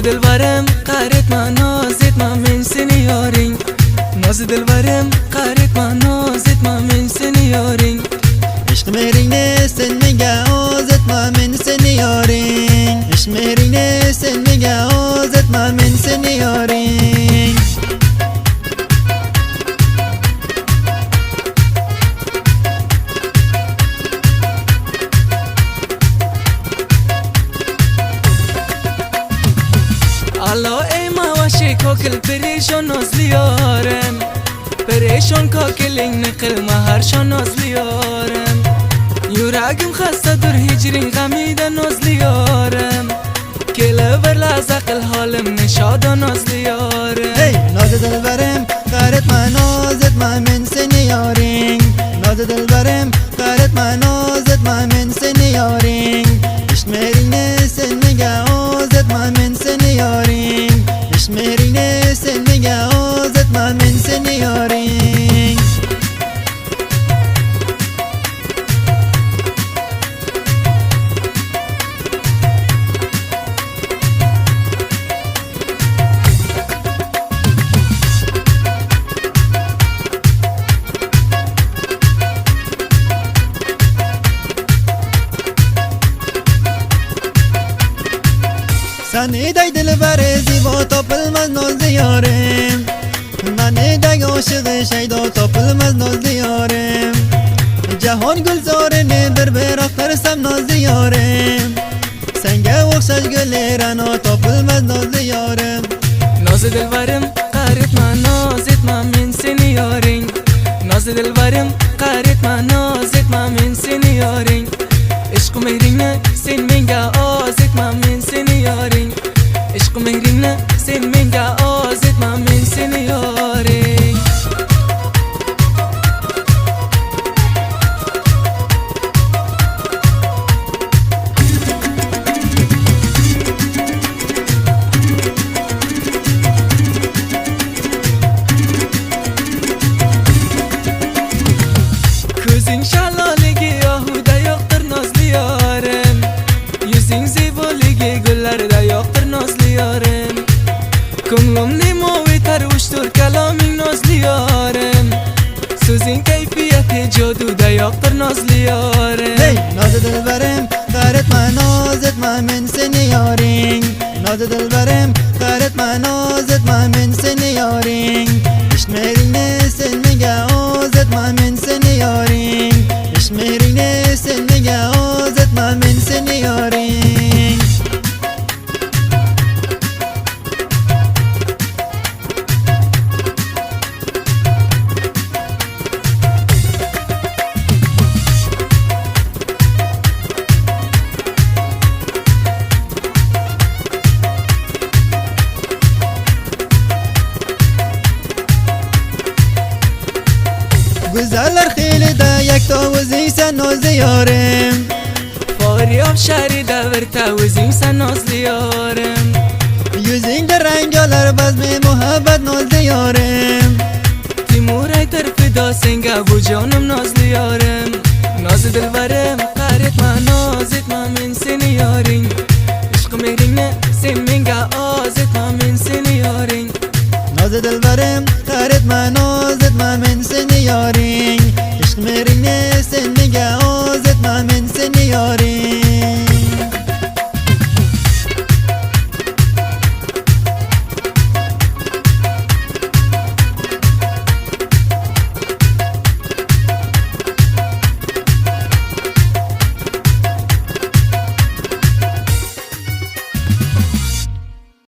دلبرم قهرت من نازت من من سنی یارین ناز دلبرم قهرت من نازت من من سنی یارین عشق مرینه سن میگه آزت من من سنی یارین عشق مرینه سن میگه آزت من من سنی یارین الله ای مواشی کاکل پریشان نازلیارم پریشان کاکل این نقل مهرشان نازلیارم یورگم خسته در هجرین غمیده نازلیارم کل برلز اقل حالم نشادا نازلیارم هی ناز دلبرم قهرت من نازت من من سنی یارین ناز دلبرم قهرت من نازت من من سنی یارین عشق مرینه سن میگه آزت من من سنی یارین عشق مرینه سن میگه آزت من من سنی یارین سنی دی دلبر زیبا تا پلمز ناز دیارم من دی عاشق شیدا تا پلمز ناز دیارم جهان گلزار ندر براختر سم ناز دیارم سنگه وخشش گل رنا تا پلمز ناز دیارم ناز دلبرم قهرت من نازت من من سنی یارین ناز دلبرم قهرت من نازت من من سنی یارین عشق مهرینه سن منگه آزت من من سنی یارین عشق مهرینه سن منگه آزت من من سنی یارین کزین شلالگی آهوده یاختر نازلیارم yüzün ziboligi gullarda yoqtir nozliyorim ko'nglimni movitar ushtur kaloming nozliyorim so'zing kayfiyati joduda yoqtir nozliyorim hey noz dilbarim qahret man nozet man men seni yoring noz dilbarim qahret man nozet man men seni yoring ishmeringni sen menga ozet man men seni yoring ishmeringni sen menga ozet man men seni yoring گذر خیلی دا یک تاوزی سن نازیارم فاریاب شهری دور تاوزی سن نازلیارم yüzün de rengalar bazmi muhabbet nازیارم تیمورای طرف دا سنگه bu canım نازلیارم ناز دلبرم قهرت من نازت من من seni yaring عشق mehrinne sen menga ozet man men seni yaring noz dilbarim qahret man nozet man men seni yoring ishq mehringni sen menga ozet man men seni yoring